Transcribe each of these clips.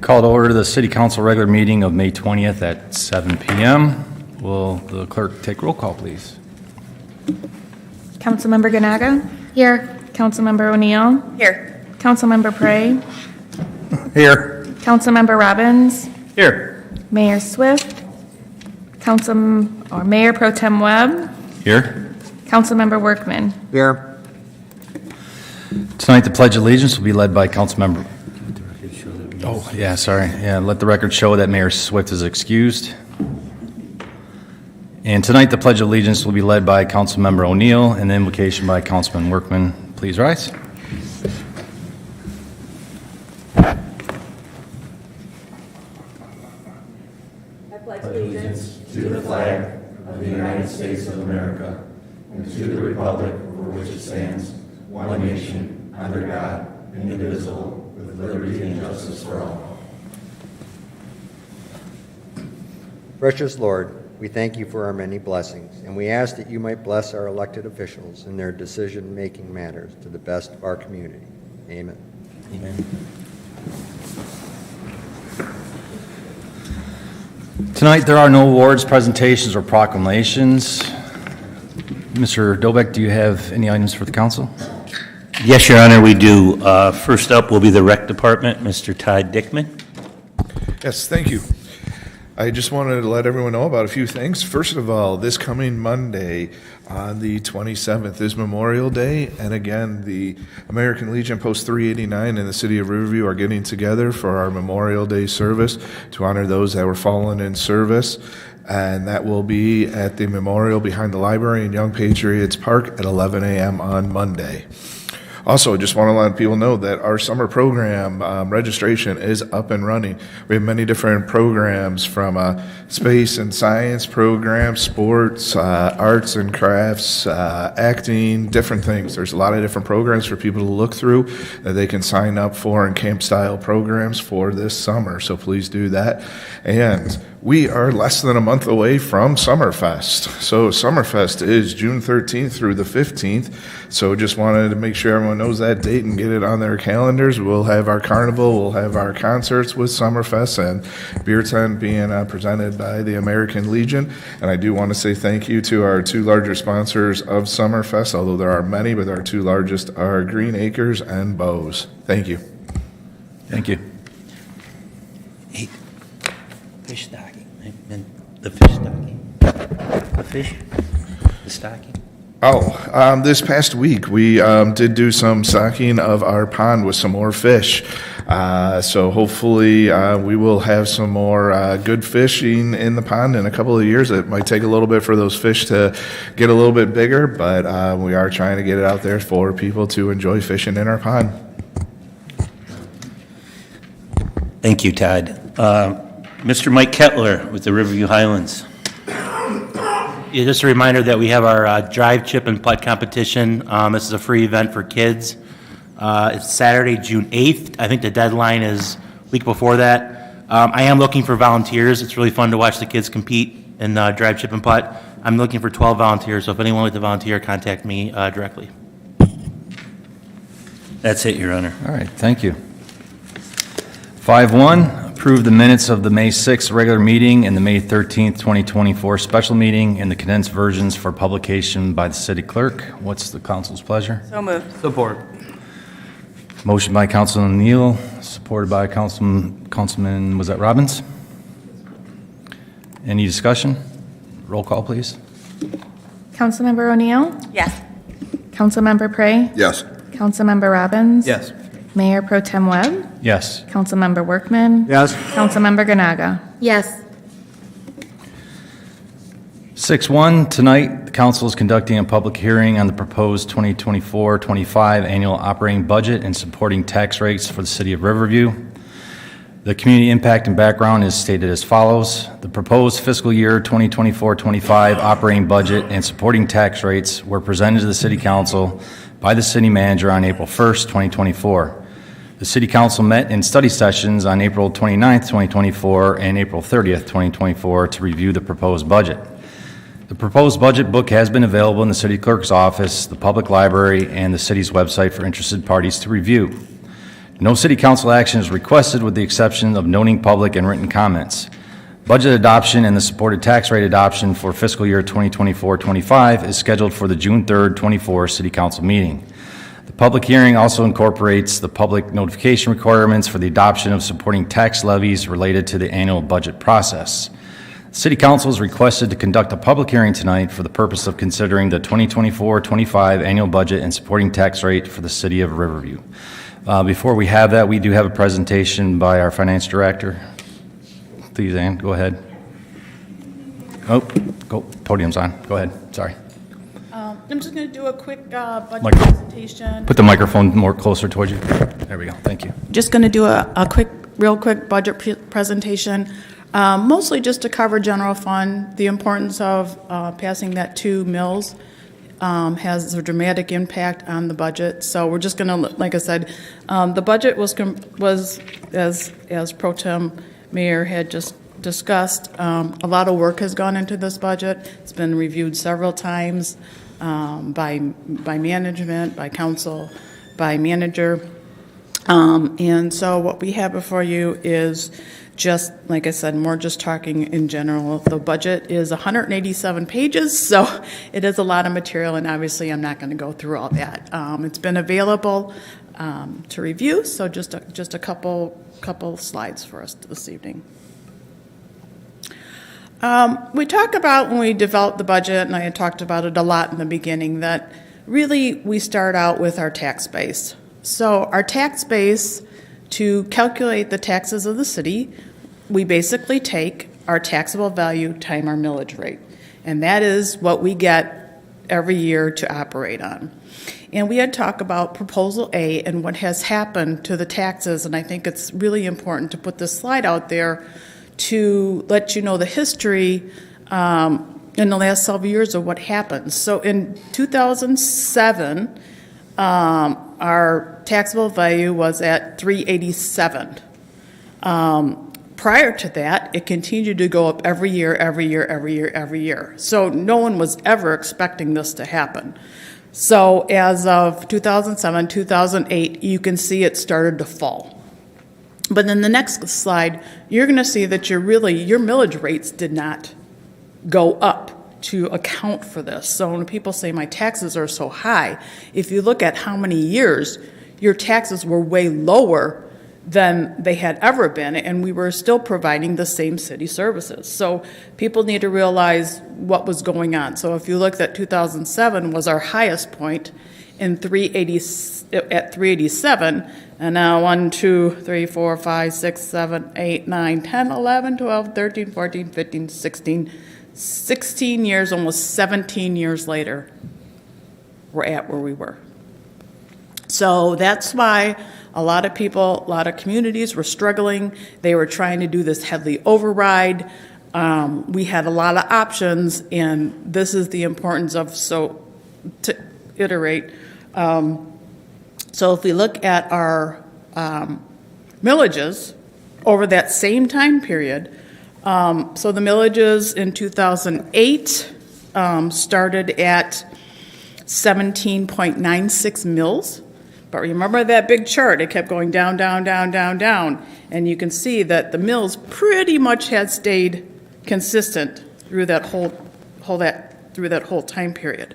Call to order the City Council regular meeting of May 20th at 7 p.m. Will the clerk take roll call, please? Councilmember Ganaga? Here. Councilmember O'Neill? Here. Councilmember Prey? Here. Councilmember Robbins? Here. Mayor Swift? Mayor Pro Tem Webb? Here. Councilmember Workman? Here. Tonight, the Pledge of Allegiance will be led by Councilmember. Oh, yeah, sorry. Yeah, let the record show that Mayor Swift is excused. And tonight, the Pledge of Allegiance will be led by Councilmember O'Neill and the invocation by Councilman Workman. Please rise. I pledge allegiance to the flag of the United States of America and to the republic for which it stands, one nation, under God, indivisible, with liberty and justice for all. Precious Lord, we thank you for our many blessings, and we ask that you might bless our elected officials in their decision-making matters to the best of our community. Amen. Amen. Tonight, there are no awards, presentations, or proclamations. Mr. Dobek, do you have any items for the council? Yes, Your Honor, we do. First up will be the Rec Department, Mr. Todd Dickman. Yes, thank you. I just wanted to let everyone know about a few things. First of all, this coming Monday on the 27th is Memorial Day, and again, the American Legion Post 389 in the city of Riverview are getting together for our Memorial Day service to honor those that were fallen in service, and that will be at the memorial behind the library in Young Patriots Park at 11 a.m. on Monday. Also, just want to let people know that our summer program registration is up and running. We have many different programs from space and science programs, sports, arts and crafts, acting, different things. There's a lot of different programs for people to look through that they can sign up for in camp-style programs for this summer, so please do that. And we are less than a month away from Summerfest. So Summerfest is June 13th through the 15th. So just wanted to make sure everyone knows that date and get it on their calendars. We'll have our carnival, we'll have our concerts with Summerfest, and beer tent being presented by the American Legion. And I do want to say thank you to our two larger sponsors of Summerfest, although there are many, but our two largest are Green Acres and Bose. Thank you. Thank you. Hey, fish stocking. The fish stocking. The fish? The stocking? Oh, this past week we did do some stocking of our pond with some more fish. So hopefully we will have some more good fishing in the pond in a couple of years. It might take a little bit for those fish to get a little bit bigger, but we are trying to get it out there for people to enjoy fishing in our pond. Thank you, Todd. Mr. Mike Kettler with the Riverview Highlands. Yeah, just a reminder that we have our drive, chip, and putt competition. This is a free event for kids. It's Saturday, June 8th. I think the deadline is a week before that. I am looking for volunteers. It's really fun to watch the kids compete in drive, chip, and putt. I'm looking for 12 volunteers, so if anyone would like to volunteer, contact me directly. That's it, Your Honor. All right, thank you. 5-1, approve the minutes of the May 6th regular meeting and the May 13th, 2024 special meeting and the condensed versions for publication by the city clerk. What's the council's pleasure? So moved. Support. Motion by Councilman O'Neill, supported by Councilman, was that Robbins? Any discussion? Roll call, please. Councilmember O'Neill? Yes. Councilmember Prey? Yes. Councilmember Robbins? Yes. Mayor Pro Tem Webb? Yes. Councilmember Workman? Yes. Councilmember Ganaga? Yes. 6-1, tonight, the council is conducting a public hearing on the proposed 2024-25 annual operating budget and supporting tax rates for the city of Riverview. The community impact and background is stated as follows. The proposed fiscal year 2024-25 operating budget and supporting tax rates were presented to the city council by the city manager on April 1st, 2024. The City Council met in study sessions on April 29th, 2024 and April 30th, 2024 to review the proposed budget. The proposed budget book has been available in the City Clerk's office, the public library, and the city's website for interested parties to review. No city council action is requested with the exception of noting public and written comments. Budget adoption and the supported tax rate adoption for fiscal year 2024-25 is scheduled for the June 3rd, 24 city council meeting. The public hearing also incorporates the public notification requirements for the adoption of supporting tax levies related to the annual budget process. City Council is requested to conduct a public hearing tonight for the purpose of considering the 2024-25 annual budget and supporting tax rate for the city of Riverview. Before we have that, we do have a presentation by our finance director. Please, Ann, go ahead. Oh, go, podium's on. Go ahead, sorry. I'm just going to do a quick budget Micro- presentation. Put the microphone more closer towards you. There we go, thank you. Just going to do a real quick budget presentation, mostly just to cover general fund. The importance of passing that 2 mills has a dramatic impact on the budget. So we're just going to, like I said, the budget was as Pro Tem Mayor had just discussed. A lot of work has gone into this budget. It's been reviewed several times by management, by council, by manager. And so what we have before you is just, like I said, more just talking in general. The budget is 187 pages, so it is a lot of material, and obviously I'm not going to go through all that. It's been available to review, so just a couple slides for us this evening. We talk about when we developed the budget, and I had talked about it a lot in the beginning, that really we start out with our tax base. So our tax base, to calculate the taxes of the city, we basically take our taxable value times our millage rate. And that is what we get every year to operate on. And we had talked about Proposal A and what has happened to the taxes, and I think it's really important to put this slide out there to let you know the history in the last several years of what happened. So in 2007, our taxable value was at $387. Prior to that, it continued to go up every year. So no one was ever expecting this to happen. So as of 2007, 2008, you can see it started to fall. But then the next slide, you're going to see that your millage rates did not go up to account for this. So when people say my taxes are so high, if you look at how many years your taxes were way lower than they had ever been, and we were still providing the same city services. So people need to realize what was going on. So if you look at 2007 was our highest point at 387, and now 1, 2, 3, 4, 5, 6, 7, 8, 9, 10, 11, 12, 13, 14, 15, 16 years, almost 17 years later, we're at where we were. So that's why a lot of people, a lot of communities were struggling. They were trying to do this Headley override. We had a lot of options, and this is the importance of, to iterate. So if we look at our millages over that same time period, so the millages in 2008 started at 17.96 mills. But remember that big chart, it kept going down, down, down, down, down. And you can see that the mills pretty much had stayed consistent through that whole time period.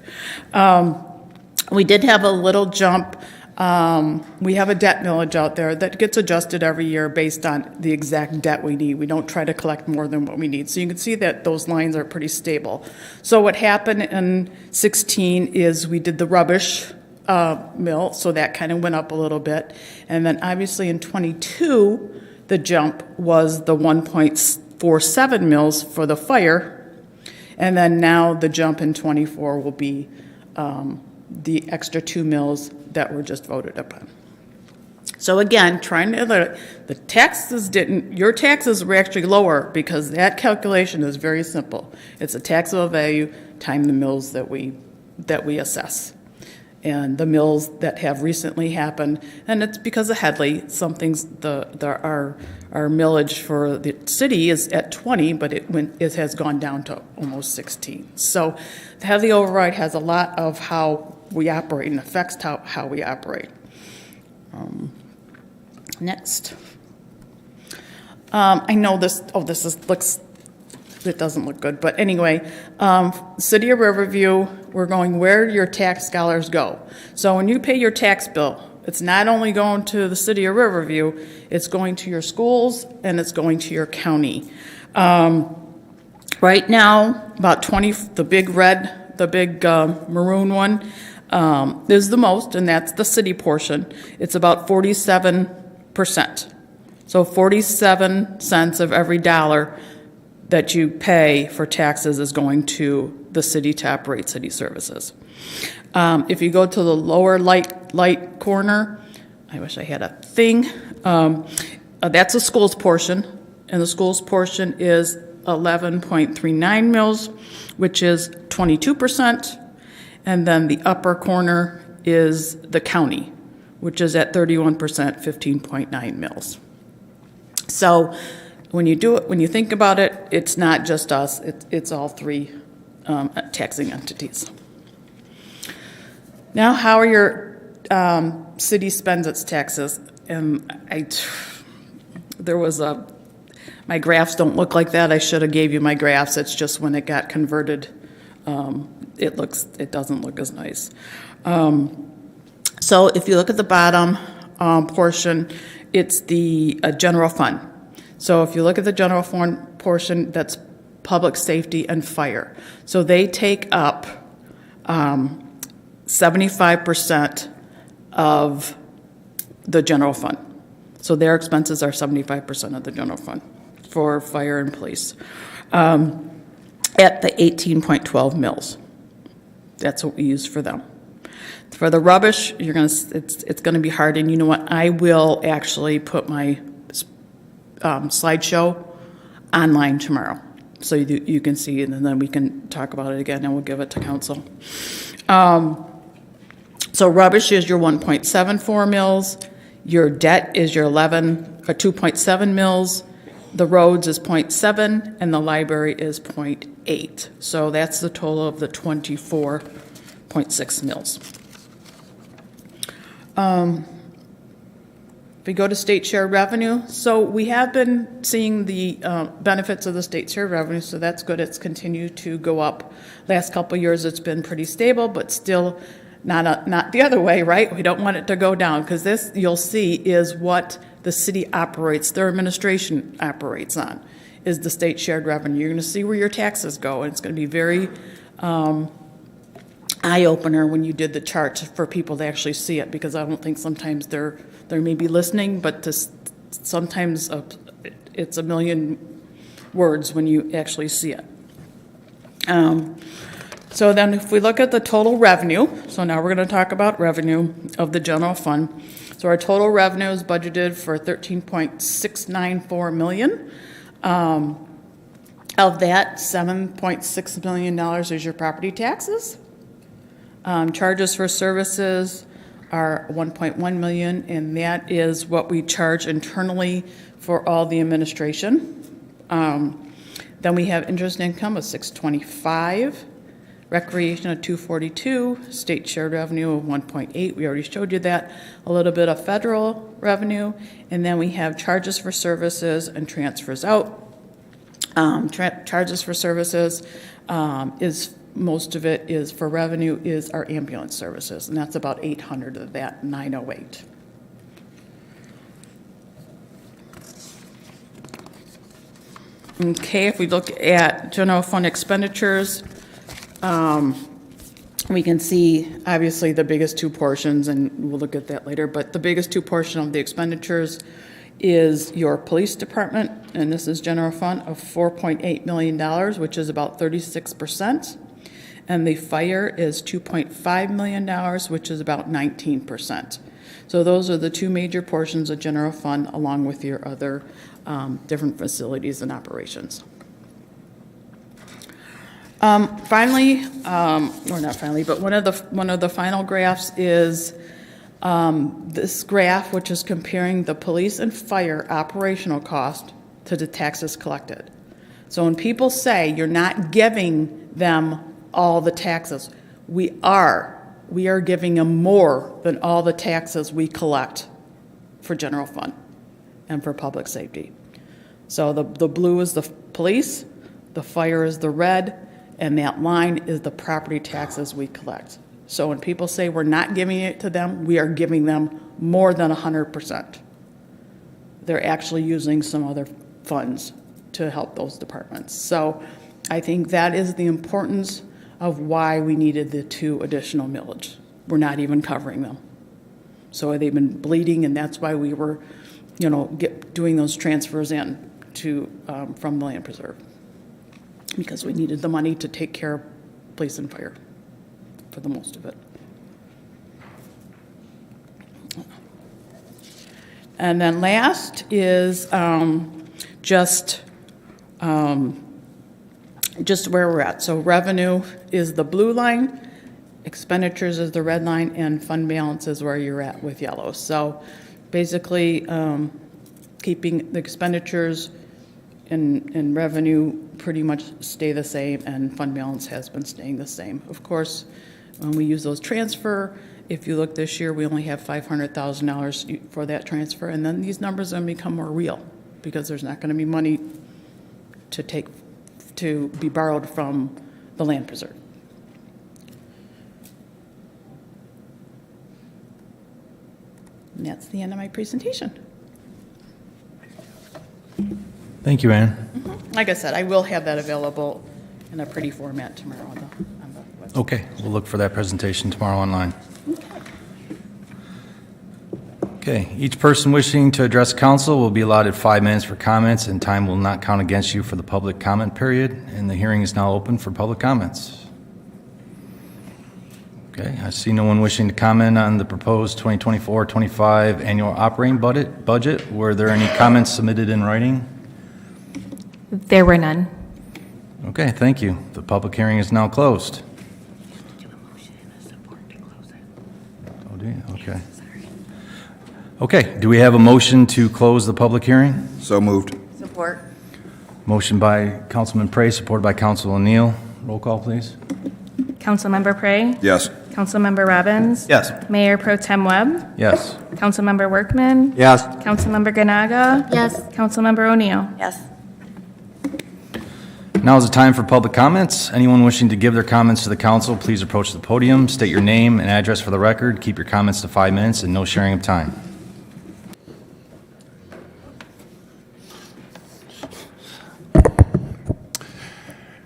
We did have a little jump. We have a debt millage out there that gets adjusted every year based on the exact debt we need. We don't try to collect more than what we need. So you can see that those lines are pretty stable. So what happened in 16 is we did the rubbish mill, so that kind of went up a little bit. And then obviously in 22, the jump was the 1.47 mills for the fire. And then now the jump in 24 will be the extra 2 mills that were just voted upon. So again, the taxes your taxes were actually lower because that calculation is very simple. It's a taxable value times the mills that we assess. And the mills that have recently happened, and it's because of Headley. Some things, our millage for the city is at 20, but it has gone down to almost 16. So the Headley override has a lot of how we operate and affects how we operate. Next. I know this, it doesn't look good, but anyway, City of Riverview, we're going where your tax dollars go. So when you pay your tax bill, it's not only going to the City of Riverview, it's going to your schools and it's going to your county. Right now, about 20, the big maroon one, is the most, and that's the city portion. It's about 47%. So 47 cents of every dollar that you pay for taxes is going to the city to operate city services. If you go to the lower light corner, I wish I had a thing, that's the schools portion, and the schools portion is 11.39 mils, which is 22%, and then the upper corner is the county, which is at 31%, 15.9 mils. So when you do it, when you think about it, it's not just us, it's all three taxing entities. Now, how are your city spends its taxes? My graphs don't look like that. I should have gave you my graphs. It's just when it got converted, it doesn't look as nice. So if you look at the bottom portion, it's the general fund. So if you look at the general fund portion, that's public safety and fire. So they take up 75% of the general fund. So their expenses are 75% of the general fund for fire and police at the 18.12 mils. That's what we use for them. For the rubbish, it's going to be hard, and you know what? I will actually put my slideshow online tomorrow, so you can see it, and then we can talk about it again, and we'll give it to council. So rubbish is your 1.74 mils. Your debt is your 2.7 mils. The roads is 0.7, and the library is 0.8. So that's the total of the 24.6 mils. If we go to state share revenue, so we have been seeing the benefits of the state share revenue, so that's good. It's continued to go up. Last couple of years, it's been pretty stable, but still not the other way, right? We don't want it to go down, because this, you'll see, is what the city operates, their administration operates on, is the state shared revenue. You're going to see where your taxes go, and it's going to be very eye-opener when you did the chart for people to actually see it, because I don't think sometimes they're maybe listening, but sometimes it's a million words when you actually see it. So then if we look at the total revenue, so now we're going to talk about revenue of the general fund. So our total revenue is budgeted for $13.694 million. Of that, $7.6 million is your property taxes. Charges for services are $1.1 million, and that is what we charge internally for all the administration. Then we have interest income of $625, recreation of $242, state shared revenue of $1.8. We already showed you that. A little bit of federal revenue, and then we have charges for services and transfers out. Charges for services is most of it is for revenue is our ambulance services, and that's about 800 of that 908. Okay, if we look at general fund expenditures, we can see obviously the biggest two portions, and we'll look at that later, but the biggest two portion of the expenditures is your police department, and this is general fund of $4.8 million, which is about 36%. And the fire is $2.5 million, which is about 19%. So those are the two major portions of general fund, along with your other different facilities and operations. Finally, or not finally, but one of the final graphs is this graph, which is comparing the police and fire operational cost to the taxes collected. So when people say you're not giving them all the taxes, we are giving them more than all the taxes we collect for general fund. and for public safety. So the blue is the police, the fire is the red, and that line is the property taxes we collect. So when people say we're not giving it to them, we are giving them more than 100%. They're actually using some other funds to help those departments. So I think that is the importance of why we needed the 2 additional millage. We're not even covering them. So they've been bleeding, and that's why we were, doing those transfers in to from the land preserve, because we needed the money to take care of police and fire for the most of it. And then last is just where we're at. So revenue is the blue line, expenditures is the red line, and fund balance is where you're at with yellow. So basically, keeping the expenditures and revenue pretty much stay the same, and fund balance has been staying the same. Of course, when we use those transfer, if you look this year, we only have $500,000 for that transfer, and then these numbers are going to become more real because there's not going to be money to be borrowed from the land preserve. And that's the end of my presentation. Thank you, Ann. Like I said, I will have that available in a pretty format tomorrow on the website. Okay, we'll look for that presentation tomorrow online. Okay, each person wishing to address council will be allotted 5 minutes for comments, and time will not count against you for the public comment period, and the hearing is now open for public comments. Okay, I see no one wishing to comment on the proposed 2024-25 annual operating budget. Were there any comments submitted in writing? There were none. Okay, thank you. The public hearing is now closed. Oh, do you? Okay. Okay, do we have a motion to close the public hearing? So moved. Support. Motion by Councilman Prey, supported by Council O'Neill. Roll call, please. Councilmember Prey? Yes. Councilmember Robbins? Yes. Mayor Pro Tem Webb? Yes. Councilmember Workman? Yes. Councilmember Ganaga? Yes. Councilmember O'Neill? Yes. Now is the time for public comments. Anyone wishing to give their comments to the council, please approach the podium, state your name and address for the record. Keep your comments to 5 minutes and no sharing of time.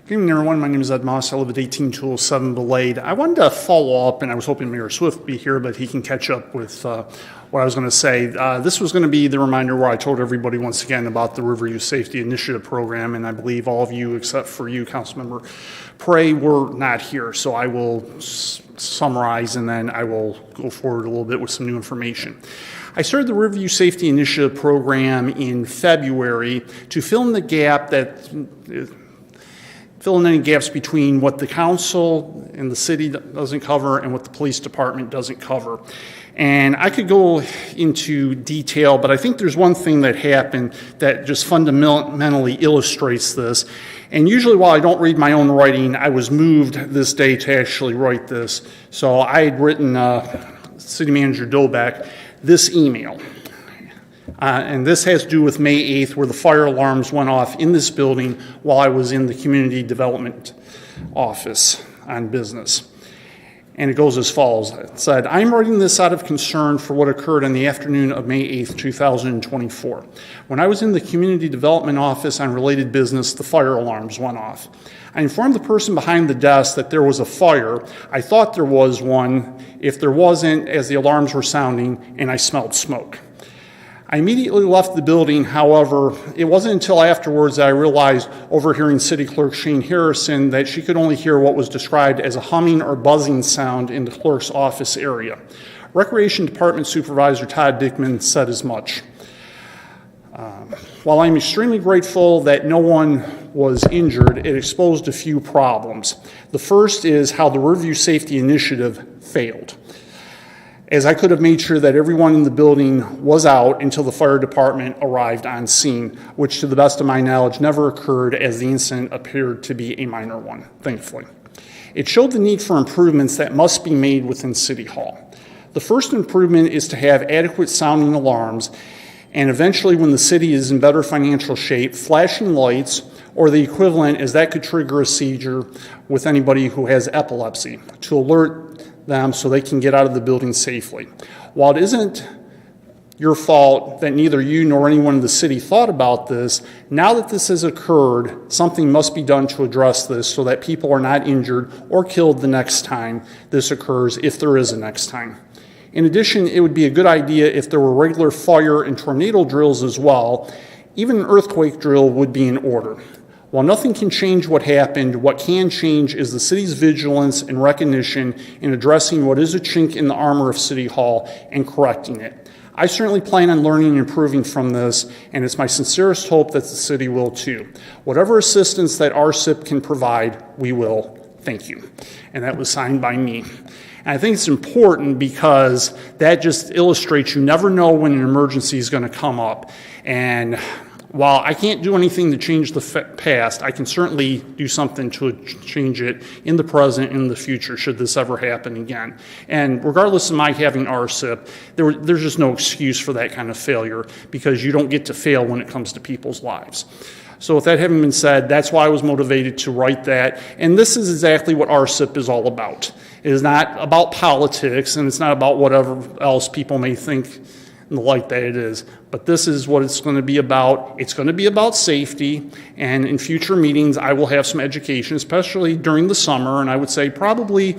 Good evening, everyone. My name is Ed Moss. I live at 18207 Belade. I wanted to follow up, and I was hoping Mayor Swift would be here, but he can catch up with what I was going to say. This was going to be the reminder where I told everybody once again about the Riverview Safety Initiative Program, and I believe all of you, except for you, Councilmember Prey, were not here. So I will summarize, and then I will go forward a little bit with some new information. I started the Riverview Safety Initiative Program in February to fill in the gap fill in any gaps between what the council and the city doesn't cover and what the police department doesn't cover. And I could go into detail, but I think there's one thing that happened that just fundamentally illustrates this. And usually while I don't read my own writing, I was moved this day to actually write this. So I had written City Manager Doback this email. And this has to do with May 8th, where the fire alarms went off in this building while I was in the community development office on business. And it goes as follows. It said, I'm writing this out of concern for what occurred on the afternoon of May 8th, 2024. When I was in the community development office on related business, the fire alarms went off. I informed the person behind the desk that there was a fire. I thought there was one. If there wasn't, as the alarms were sounding, and I smelled smoke. I immediately left the building. However, it wasn't until afterwards that I realized, overhearing City Clerk Shane Harrison, that she could only hear what was described as a humming or buzzing sound in the clerk's office area. Recreation Department Supervisor Todd Dickman said as much. While I'm extremely grateful that no one was injured, it exposed a few problems. The first is how the Riverview Safety Initiative failed, as I could have made sure that everyone in the building was out until the fire department arrived on scene, which to the best of my knowledge never occurred, as the incident appeared to be a minor one, thankfully. It showed the need for improvements that must be made within City Hall. The first improvement is to have adequate sounding alarms, And eventually, when the city is in better financial shape, flashing lights or the equivalent is that could trigger a seizure with anybody who has epilepsy to alert them so they can get out of the building safely. While it isn't your fault that neither you nor anyone in the city thought about this, now that this has occurred, something must be done to address this so that people are not injured or killed the next time this occurs, if there is a next time. In addition, it would be a good idea if there were regular fire and tornado drills as well. Even an earthquake drill would be in order. While nothing can change what happened, what can change is the city's vigilance and recognition in addressing what is a chink in the armor of City Hall and correcting it. I certainly plan on learning and improving from this, and it's my sincerest hope that the city will too. Whatever assistance that RCIP can provide, we will. Thank you. And that was signed by me. And I think it's important because that just illustrates you never know when an emergency is going to come up. And while I can't do anything to change the past, I can certainly do something to change it in the present and in the future should this ever happen again. And regardless of my having RCIP, there's just no excuse for that kind of failure because you don't get to fail when it comes to people's lives. So with that having been said, that's why I was motivated to write that. And this is exactly what RCIP is all about. It is not about politics, and it's not about whatever else people may think and the like that it is. But this is what it's going to be about. It's going to be about safety, and in future meetings I will have some education, especially during the summer, and I would say probably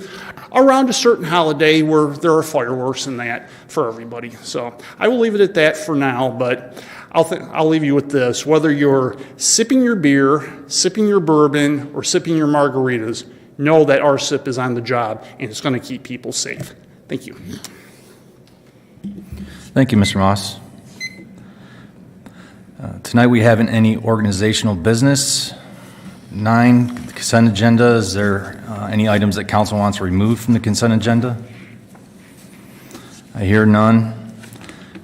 around a certain holiday where there are fireworks and that for everybody. So I will leave it at that for now, but I'll leave you with this. Whether you're sipping your beer, sipping your bourbon, or sipping your margaritas, know that RCIP is on the job, and it's going to keep people safe. Thank you. Thank you, Mr. Moss. Tonight we haven't any organizational business. 9, the consent agenda. Is there any items that council wants removed from the consent agenda? I hear none.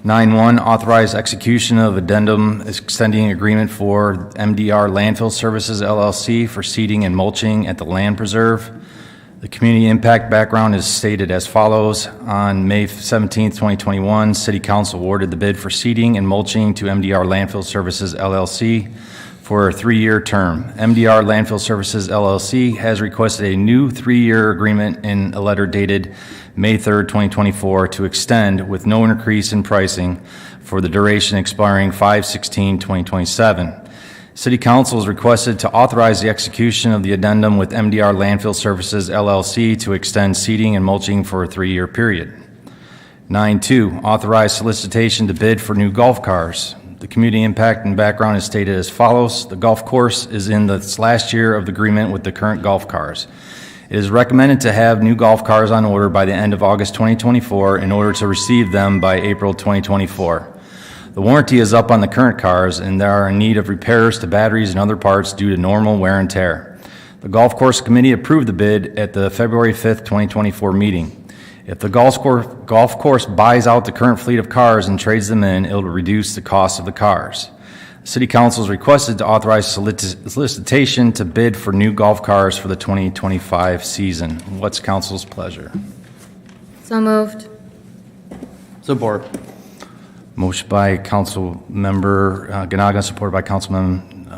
9.1, authorize execution of addendum extending agreement for MDR Landfill Services LLC for seeding and mulching at the Land Preserve. The community impact background is stated as follows. On May 17, 2021, City Council awarded the bid for seeding and mulching to MDR Landfill Services LLC for a 3-year term. MDR Landfill Services LLC has requested a new 3-year agreement in a letter dated May 3, 2024 to extend with no increase in pricing for the duration expiring 5/16/2027. City Council is requested to authorize the execution of the addendum with MDR Landfill Services LLC to extend seeding and mulching for a 3-year period. 9.2, authorize solicitation to bid for new golf cars. The community impact and background is stated as follows. The golf course is in the last year of the agreement with the current golf cars. It is recommended to have new golf cars on order by the end of August 2024 in order to receive them by April 2024. The warranty is up on the current cars, and they are in need of repairs to batteries and other parts due to normal wear and tear. The Golf Course Committee approved the bid at the February 5th, 2024 meeting. If the golf course buys out the current fleet of cars and trades them in, it will reduce the cost of the cars. The City Council is requested to authorize solicitation to bid for new golf cars for the 2025 season. What's council's pleasure? So moved. Support. Motion by Council Member Ganaga, supported by Councilman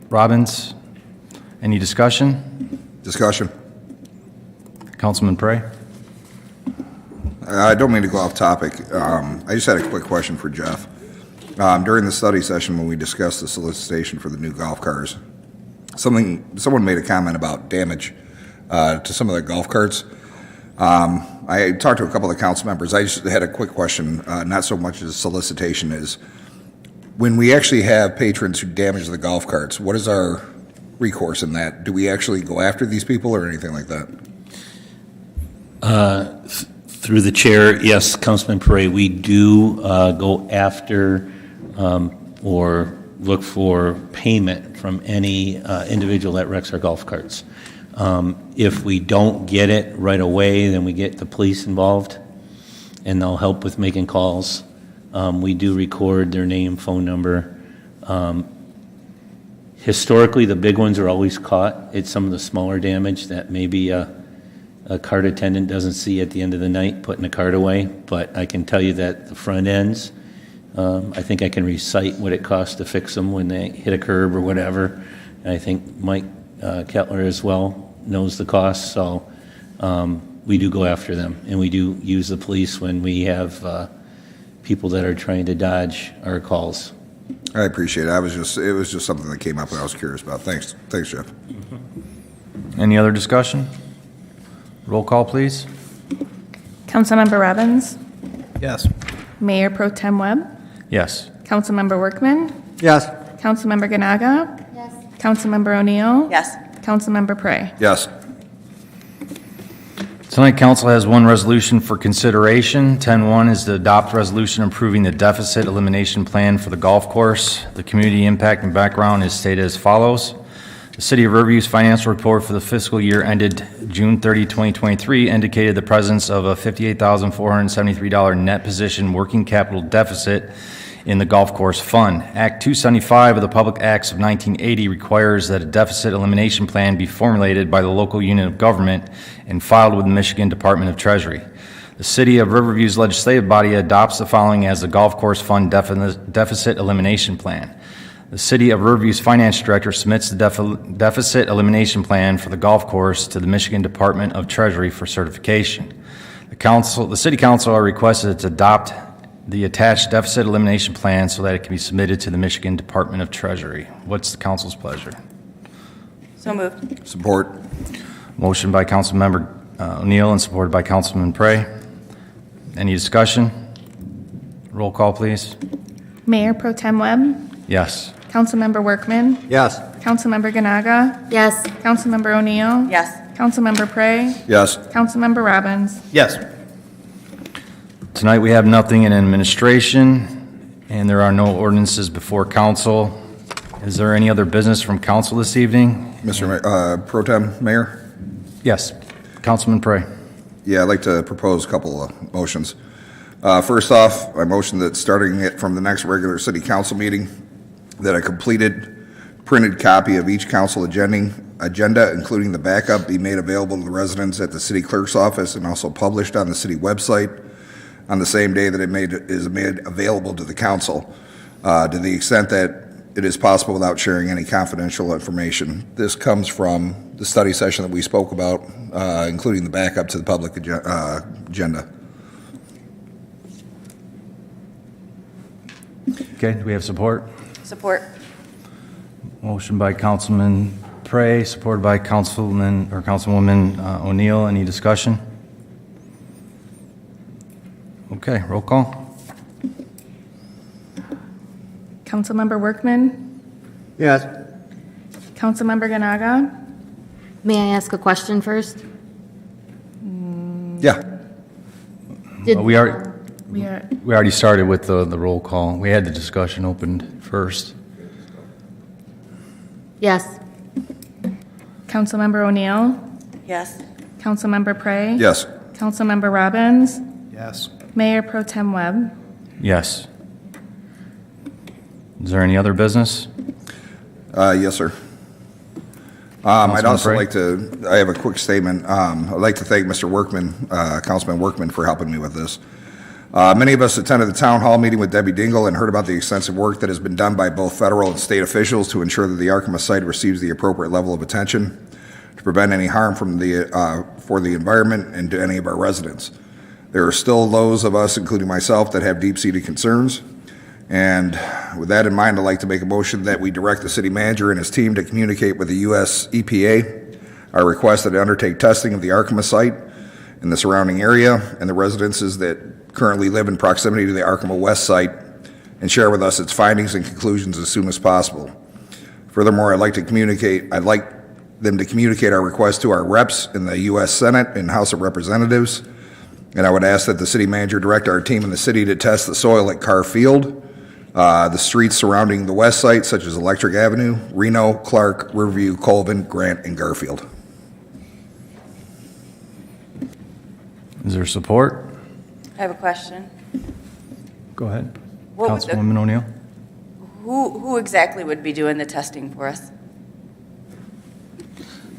Robbins. Any discussion? Discussion. Councilman Prey? I don't mean to go off topic. I just had a quick question for Jeff. During the study session when we discussed the solicitation for the new golf cars, someone made a comment about damage to some of the golf carts. I talked to a couple of the council members. I just had a quick question, not so much as solicitation, is when we actually have patrons who damage the golf carts, what is our recourse in that? Do we actually go after these people or anything like that? Through the chair, yes, Councilman Perret, we do go after or look for payment from any individual that wrecks our golf carts. If we don't get it right away, then we get the police involved, and they'll help with making calls. We do record their name, phone number. Historically, the big ones are always caught. It's some of the smaller damage that maybe a cart attendant doesn't see at the end of the night putting a cart away. But I can tell you that the front ends, I think I can recite what it costs to fix them when they hit a curb or whatever. And I think Mike Kettler as well knows the cost, so we do go after them. And we do use the police when we have people that are trying to dodge our calls. I appreciate it. It was just something that came up and I was curious about. Thanks, Jeff. Any other discussion? Roll call, please. Councilmember Robbins? Yes. Mayor Pro Tem Webb? Yes. Councilmember Workman? Yes. Councilmember Ganaga? Yes. Councilmember O'Neill? Yes. Councilmember Prey? Yes. Tonight, council has one resolution for consideration. 10-1 is to adopt resolution approving the deficit elimination plan for the golf course. The community impact and background is stated as follows. The City of Riverview's financial report for the fiscal year ended June 30, 2023 indicated the presence of a $58,473 net position working capital deficit in the golf course fund. Act 275 of the Public Acts of 1980 requires that a deficit elimination plan be formulated by the local unit of government and filed with the Michigan Department of Treasury. The City of Riverview's legislative body adopts the following as the golf course fund deficit elimination plan. The City of Riverview's finance director submits the deficit elimination plan for the golf course to the Michigan Department of Treasury for certification. The City Council are requested to adopt the attached deficit elimination plan so that it can be submitted to the Michigan Department of Treasury. What's the council's pleasure? So moved. Support. Motion by Councilmember O'Neill and supported by Councilman Prey. Any discussion? Roll call, please. Mayor Pro Tem Webb? Yes. Councilmember Workman? Yes. Councilmember Ganaga? Yes. Councilmember O'Neill? Yes. Councilmember Prey? Yes. Councilmember Robbins? Yes. Tonight, we have nothing in administration, and there are no ordinances before council. Is there any other business from council this evening? Mr. Pro Tem Mayor? Yes. Councilman Prey. Yeah, I'd like to propose a couple of motions. First off, I motion that starting it from the next regular city council meeting, that a completed printed copy of each council agenda, including the backup, be made available to the residents at the city clerk's office and also published on the city website on the same day that it is made available to the council, to the extent that it is possible without sharing any confidential information. This comes from the study session that we spoke about, including the backup to the public agenda. Okay, do we have support? Support. Motion by Councilman Prey, supported by Councilman or Councilwoman O'Neill. Any discussion? Okay, roll call. Councilmember Workman? Yes. Councilmember Ganaga? May I ask a question first? Yeah. Did- We are. We are, We already started with the roll call. We had the discussion opened first. Yes. Councilmember O'Neill? Yes. Councilmember Prey? Yes. Councilmember Robbins? Yes. Mayor Pro Tem Webb? Yes. Is there any other business? Yes, sir. I'd also Prey? like to, I have a quick statement. I'd like to thank Mr. Workman, Councilman Workman, for helping me with this. Many of us attended the town hall meeting with Debbie Dingle and heard about the extensive work that has been done by both federal and state officials to ensure that the Arkema site receives the appropriate level of attention to prevent any harm for the environment and to any of our residents. There are still those of us, including myself, that have deep-seated concerns. And with that in mind, I'd like to make a motion that we direct the city manager and his team to communicate with the U.S. EPA our request that it undertake testing of the Arkema site in the surrounding area and the residences that currently live in proximity to the Arkema West site and share with us its findings and conclusions as soon as possible. Furthermore, I'd like them to communicate our request to our reps in the U.S. Senate and House of Representatives. And I would ask that the city manager direct our team in the city to test the soil at Carr Field, the streets surrounding the west site, such as Electric Avenue, Reno, Clark, Riverview, Colvin, Grant, and Garfield. Is there support? I have a question. Go ahead. What would the- Councilwoman O'Neill? Who exactly would be doing the testing for us?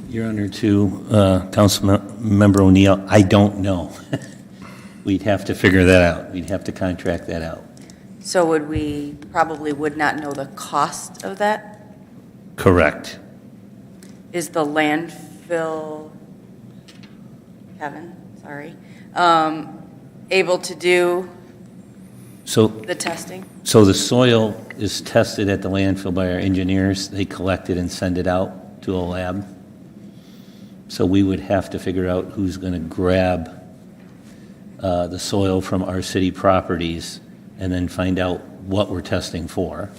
Your Honor, to Councilmember O'Neill, I don't know. We'd have to figure that out. We'd have to contract that out. So we probably would not know the cost of that? Correct. Is the landfill, Kevin, sorry, able to do So, the testing? so the soil is tested at the landfill by our engineers. They collect it and send it out to a lab. So we would have to figure out who's going to grab the soil from our city properties and then find out what we're testing for.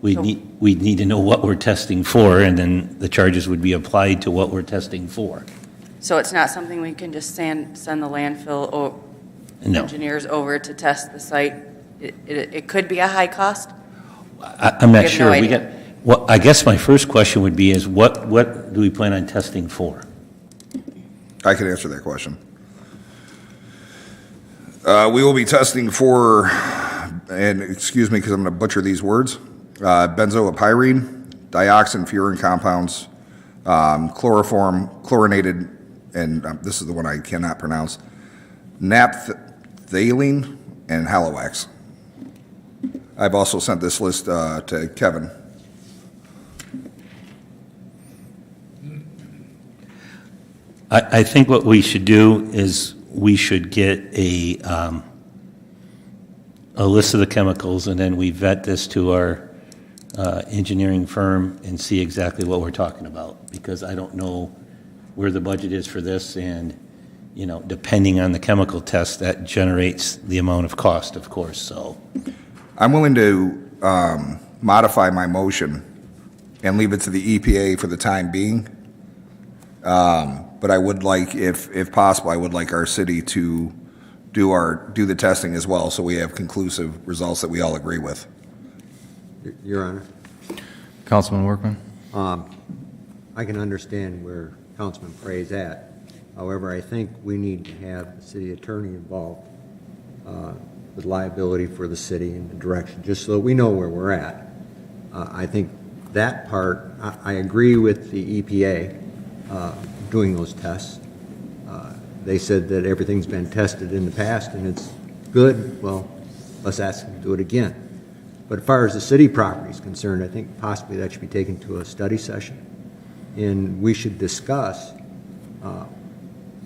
We'd need to know what we're testing for, and then the charges would be applied to what we're testing for. So it's not something we can just send the landfill or No. engineers over to test the site? It could be a high cost? I'm not You have no sure. idea. Well, I guess my first question would be is what do we plan on testing for? I can answer that question. We will be testing for, and excuse me because I'm going to butcher these words, benzoapyrene, dioxin, furan compounds, chloroform, chlorinated, and this is the one I cannot pronounce, naphthalene, and halowax. I've also sent this list to Kevin. I think what we should do is we should get a list of the chemicals, and then we vet this to our engineering firm and see exactly what we're talking about, because I don't know where the budget is for this, and, you know, depending on the chemical test, that generates the amount of cost, of course, so. I'm willing to modify my motion and leave it to the EPA for the time being. But I would like, if possible, I would like our city to do the testing as well, so we have conclusive results that we all agree with. Your Honor, Councilman Workman? I can understand where Councilman Pray's at. However, I think we need to have the city attorney involved with liability for the city and the direction, just so that we know where we're at. I think that part, I agree with the EPA doing those tests. They said that everything's been tested in the past and it's good. Well, let's ask them to do it again. But as far as the city property is concerned, I think possibly that should be taken to a study session. And we should discuss,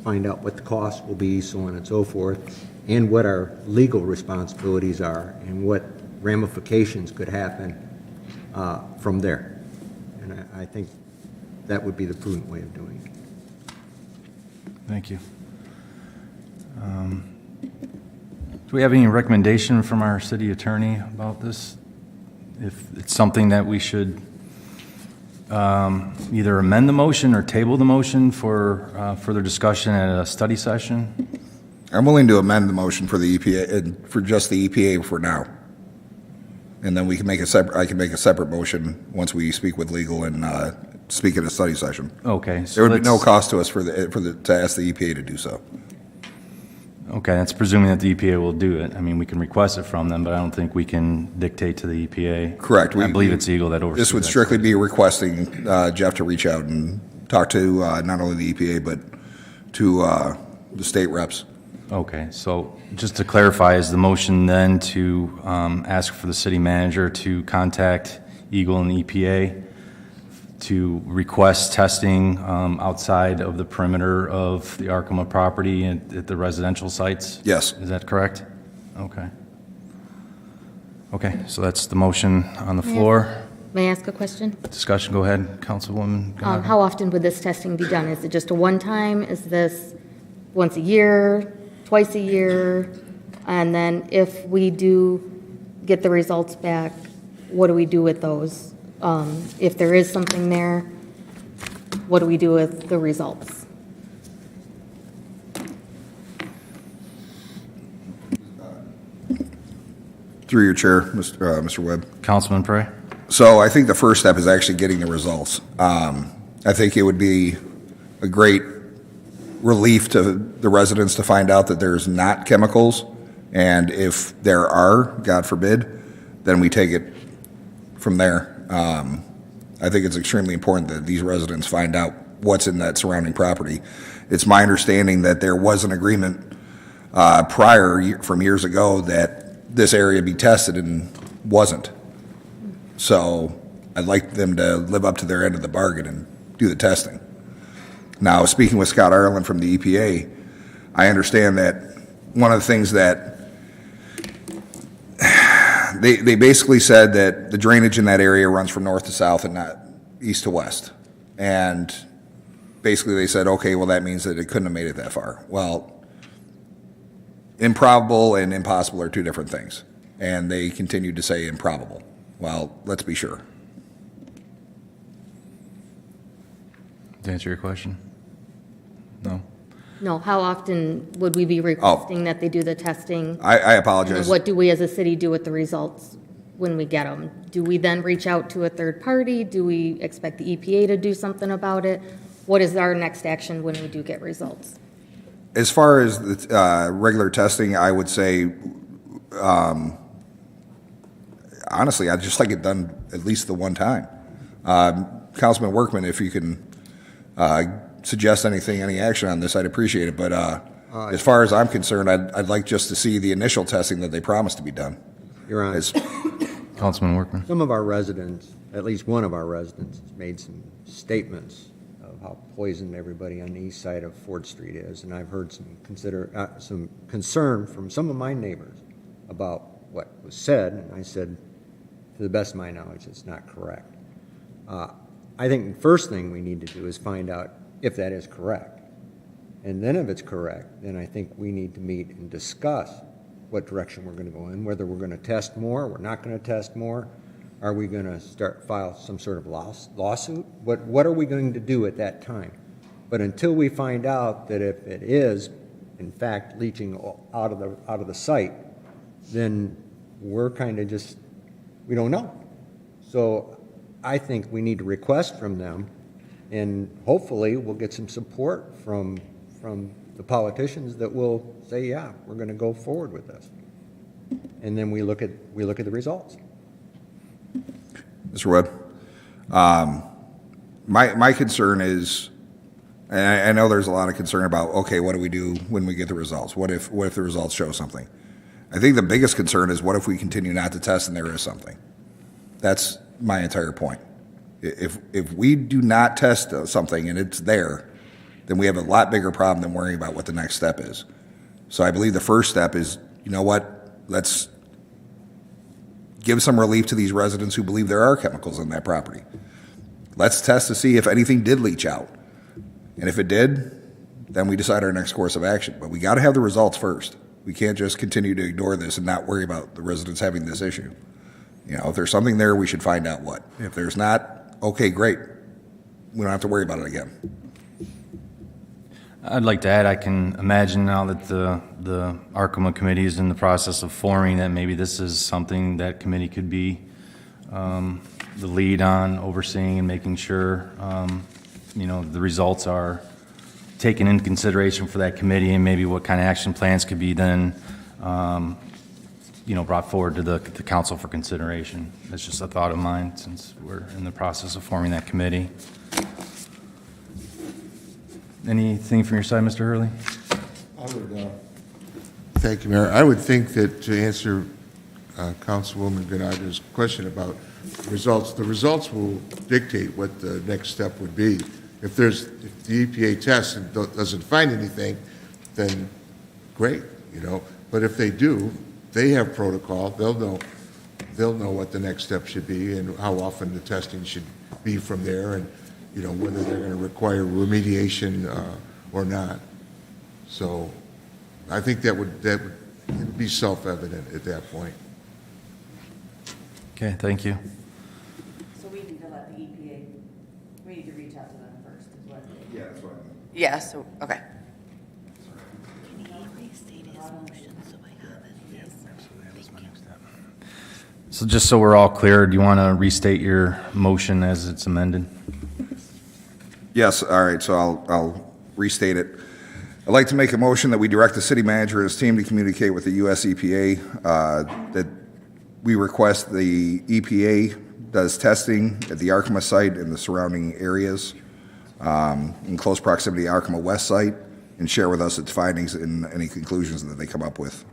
find out what the cost will be, so on and so forth, and what our legal responsibilities are and what ramifications could happen from there. And I think that would be the prudent way of doing it. Thank you. Do we have any recommendation from our city attorney about this? If it's something that we should either amend the motion or table the motion for further discussion at a study session? I'm willing to amend the motion for the EPA, for just the EPA for now. And then we can make I can make a separate motion once we speak with legal and speak at a study session. Okay. So There would be no cost to us to ask the EPA to do so. Okay, that's presuming that the EPA will do it. I mean, we can request it from them, but I don't think we can dictate to the EPA. Correct. I believe it's Eagle that oversees This would that. strictly be requesting Jeff to reach out and talk to not only the EPA, but to the state reps. Okay, so just to clarify, is the motion then to ask for the city manager to contact Eagle and the EPA to request testing outside of the perimeter of the Arkema property at the residential sites? Yes. Is that correct? Okay. Okay, so that's the motion on the floor. May I ask a question? Discussion, go ahead, Councilwoman. Ganaga. How often would this testing be done? Is it just a one-time? Is this once a year, twice a year? And then if we do get the results back, what do we do with those? If there is something there, what do we do with the results? Through your chair, Mr. Webb. Councilman Prey? So I think the first step is actually getting the results. I think it would be a great relief to the residents to find out that there's not chemicals, and if there are, God forbid, then we take it from there. I think it's extremely important that these residents find out what's in that surrounding property. It's my understanding that there was an agreement prior, from years ago, that this area be tested and wasn't. So I'd like them to live up to their end of the bargain and do the testing. Now, speaking with Scott Ireland from the EPA, I understand that one of the things that they basically said that the drainage in that area runs from north to south and not east to west. And basically they said, okay, well, that means that it couldn't have made it that far. Well, improbable and impossible are two different things. And they continued to say improbable. Well, let's be sure. To answer your question? No? No, how often would we be requesting that they do the testing? I And apologize. then what do we as a city do with the results when we get them? Do we then reach out to a third party? Do we expect the EPA to do something about it? What is our next action when we do get results? As far as the regular testing, I would say, honestly, I'd just like it done at least the one time. Councilman Workman, if you can suggest anything, any action on this, I'd appreciate it. But as far as I'm concerned, I'd like just to see the initial testing that they promised to be done. Your Honor, Councilman Workman? some of our residents, at least one of our residents, has made some statements of how poisoned everybody on the east side of Ford Street is, and I've heard some concern from some of my neighbors about what was said, and I said, to the best of my knowledge, it's not correct. I think the first thing we need to do is find out if that is correct. And then if it's correct, then I think we need to meet and discuss what direction we're going to go in, whether we're going to test more, we're not going to test more. Are we going to file some sort of lawsuit? What are we going to do at that time? But until we find out that if it is, in fact, leaching out of the site, then we're kind of just, we don't know. So I think we need to request from them, and hopefully we'll get some support from the politicians that will say, yeah, we're going to go forward with this. And then we look at the results. Mr. Webb, my concern is, and I know there's a lot of concern about, okay, what do we do when we get the results? What if the results show something? I think the biggest concern is, what if we continue not to test and there is something? That's my entire point. If we do not test something and it's there, then we have a lot bigger problem than worrying about what the next step is. So I believe the first step is, you know what, let's give some relief to these residents who believe there are chemicals in that property. Let's test to see if anything did leach out. And if it did, then we decide our next course of action. But we got to have the results first. We can't just continue to ignore this and not worry about the residents having this issue. You know, if there's something there, we should find out what. If there's not, okay, great. We don't have to worry about it again. I'd like to add, I can imagine now that the Arkema committee is in the process of forming, that maybe this is something that committee could be the lead on overseeing and making sure, the results are taken into consideration for that committee, and maybe what kind of action plans could be then, brought forward to the council for consideration. That's just a thought of mine, since we're in the process of forming that committee. Anything from your side, Mr. Hurley? Thank you, Mayor. I would think that to answer Councilwoman Granada's question about results, the results will dictate what the next step would be. If the EPA tests and doesn't find anything, then great, But if they do, they have protocol. They'll know what the next step should be and how often the testing should be from there, and whether they're going to require remediation or not. So I think that would be self-evident at that point. Okay, thank you. So we need to let the EPA, we need to reach out to them first, is what? Yeah, that's what I mean. Yeah, so, okay. So just so we're all clear, do you want to restate your motion as it's amended? Yes, all right, so I'll restate it. I'd like to make a motion that we direct the city manager and his team to communicate with the US EPA, that we request the EPA does testing at the Arkema site and the surrounding areas in close proximity to the Arkema West site, and share with us its findings and any conclusions that they come up with.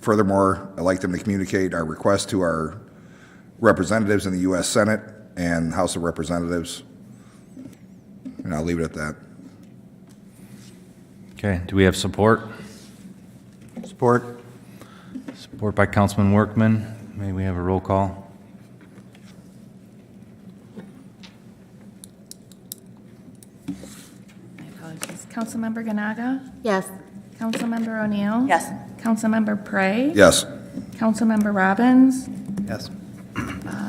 Furthermore, I'd like them to communicate our request to our representatives in the U.S. Senate and House of Representatives. And I'll leave it at that. Okay, do we have support? Support? Support by Councilman Workman. May we have a roll call? My apologies. Councilmember Ganaga? Yes. Councilmember O'Neill? Yes. Councilmember Prey? Yes. Councilmember Robbins? Yes.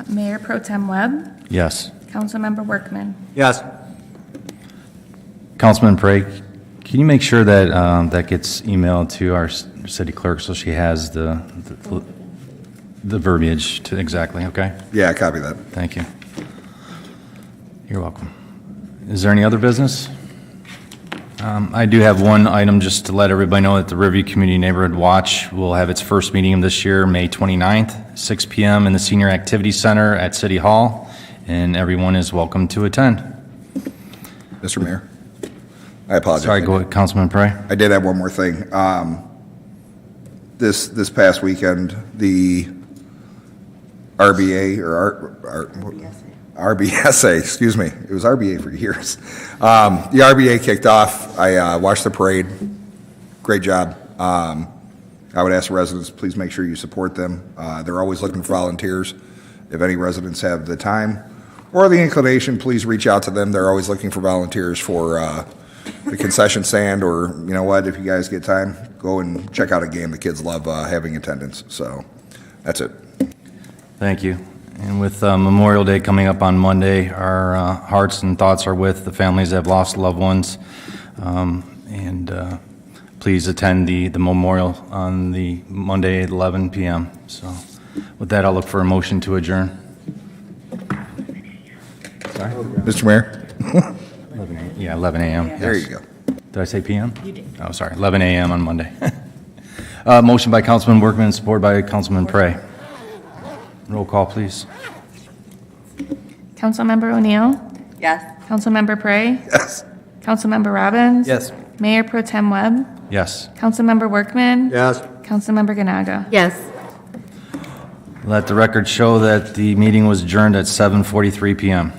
Mayor Pro Tem Webb? Yes. Councilmember Workman? Yes. Councilman Prey, can you make sure that that gets emailed to our city clerk so she has the verbiage to exactly, okay? Yeah, copy that. Thank you. You're welcome. Is there any other business? I do have one item just to let everybody know that the Riverview Community Neighborhood Watch will have its first meeting of this year, May 29th, 6 p.m. in the Senior Activity Center at City Hall, and everyone is welcome to attend. Mr. Mayor, I apologize. Sorry, go ahead, Councilman Prey. I did have one more thing. This past weekend, the RBA RBSA, excuse me. It was RBA for years. The RBA kicked off. I watched the parade. Great job. I would ask residents, please make sure you support them. They're always looking for volunteers. If any residents have the time or the inclination, please reach out to them. They're always looking for volunteers for the concession stand, or you know what, if you guys get time, go and check out a game. The kids love having attendance. So that's it. Thank you. And with Memorial Day coming up on Monday, our hearts and thoughts are with the families that have lost loved ones. And please attend the memorial on the Monday at 11 p.m. So with that, I'll look for a motion to adjourn. Sorry? Mr. Mayor? 11 a.m. Yeah, 11 a.m. There yes. you go. Did I say p.m.? You did. Oh, sorry. 11 a.m. on Monday. Motion by Councilman Workman, support by Councilman Prey. Roll call, please. Councilmember O'Neill? Yes. Councilmember Prey? Yes. Councilmember Robbins? Yes. Mayor Pro Tem Webb? Yes. Councilmember Workman? Yes. Councilmember Ganaga? Yes. Let the record show that the meeting was adjourned at 7:43 p.m.